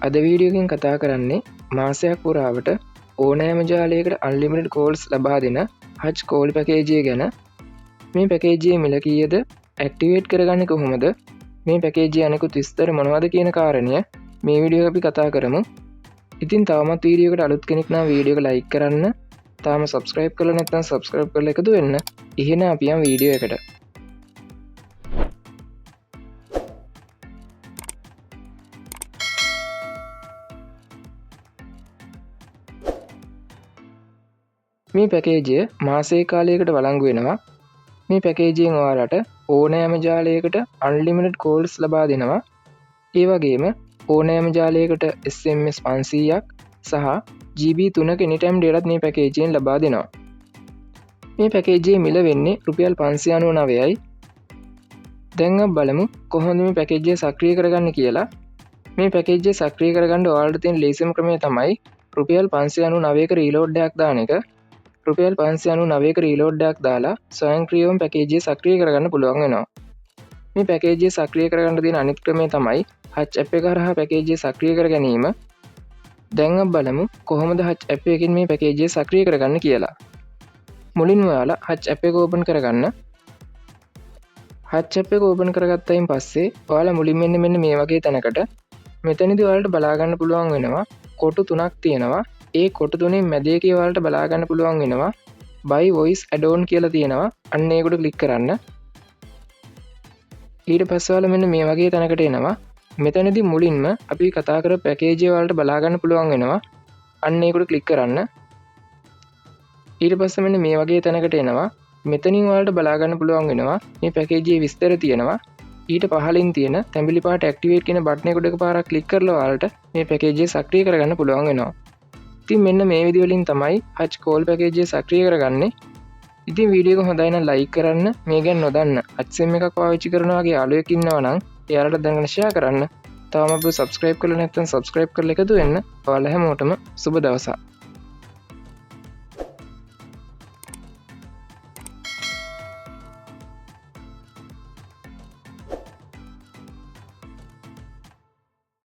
අද වීඩියෝකින් කතා කරන්නේ මාසයක් පුරාවට ඕනෑම ජාලයකට අන්ලිමිටඩ් කෝල්ස් ලබා දෙන හච් කෝල් පැකේජය ගැන. මේ පැකේජයේ මිල කීයද, ඇක්ටිවේට් කරගන්නේ කොහොමද, මේ පැකේජය අනෙකුත් විස්තර මොනවද කියන කාරණය මේ වීඩියෝ අපි කතා කරමු. ඉතින් තවමත් වීඩියෝකට අලුත් කෙනෙක් නම් වීඩියෝ එක ලයික් කරන්න, තාම සබස්ක්‍රයිබ් කරලා නැත්නම් සබස්ක්‍රයිබ් කරලා එකතු වෙන්න. එහෙනම් අපි යමු වීඩියෝ එකට. මේ පැකේජය මාසයේ කාලයකට වළංගු වෙනවා. මේ පැකේජයෙන් ඔයාලට ඕනෑම ජාලයකට අන්ලිමිටඩ් කෝල්ස් ලබා දෙනවා. ඒ වගේම ඕනෑම ජාලයකට SMS 500ක් සහ GB 3ක anytime dataත් මේ පැකේජයෙන් ලබා දෙනවා. මේ පැකේජයේ මිල වෙන්නේ රුපියල් 599යි. දැන් අපි බලමු කොහොමද මේ පැකේජය සක්‍රිය කරගන්නේ කියලා. මේ පැකේජය සක්‍රිය කරගන්න ඔයාලට තියෙන ලේසිම ක්‍රමය තමයි රුපියල් 599ක රීලෝඩ් එකක් දාන එක. රුපියල් 599ක රීලෝඩ් එකක් දාලා ස්වයංක්‍රීයවම පැකේජය සක්‍රිය කරගන්න පුළුවන් වෙනවා. මේ පැකේජය සක්‍රිය කරගන්න තියෙන අනිත් ක්‍රමය තමයි හච් ඇප් එක හරහා පැකේජය සක්‍රිය කර ගැනීම. දැන් අපි බලමු කොහොමද හච් ඇප් එකකින් මේ පැකේජය සක්‍රිය කරගන්න කියලා. මුලින්ම ඔයාලා හච් ඇප් එක ඕපන් කරගන්න. හච් ඇප් එක ඕපන් කරගත්තයින් පස්සේ ඔයාලා මුලින් මෙන්න මේ වගේ තැනකට මෙතනදී ඔයාලට බලා ගන්න පුළුවන් වෙනවා කොටු තුනක් තියෙනවා. ඒ කොටු තුනේ මැද එකේ ඔයාලට බලා ගන්න පුළුවන් වෙනවා buy voice add-on කියලා තියෙනවා. අන්න ඒකට ක්ලික් කරන්න. ඊට පස්සේ ඔයාලා මෙන්න මේ වගේ තැනකට එනවා. මෙතනදී මුලින්ම අපි කතා කරපු පැකේජය ඔයාලට බලා ගන්න පුළුවන් වෙනවා. අන්න ඒකට ක්ලික් කරන්න. ඊට පස්සේ මෙන්න මේ වගේ තැනකට එනවා. මෙතනින් ඔයාලට බලා ගන්න පුළුවන් වෙනවා මේ පැකේජයේ විස්තර තියෙනවා. ඊට පහළින් තියෙන තැඹිලි පාට ඇක්ටිවේට් කියන බටන් එකට එකපාරක් ක්ලික් කරලා ඔයාලට මේ පැකේජය සක්‍රිය කරගන්න පුළුවන් වෙනවා. ඉතින් මෙන්න මේ විදිහ වලින් තමයි හච් කෝල් පැකේජය සක්‍රිය කරගන්නේ. ඉතින් වීඩියෝ එක හොඳයි නම් ලයික් කරන්න. මේ ගැන නොදන්න හච් සිම් එකක් පාවිච්චි කරනවා වගේ යාළුවෙක් ඉන්නවා නම් එයාලට දැනගෙන ෂෙයා කරන්න. තාම අපිව සබස්ක්‍රයිබ් කරලා නැත්නම් සබස්ක්‍රයිබ් කරලා එකතු වෙන්න. ඔයාලා හැමෝටම සුබ දවසක්.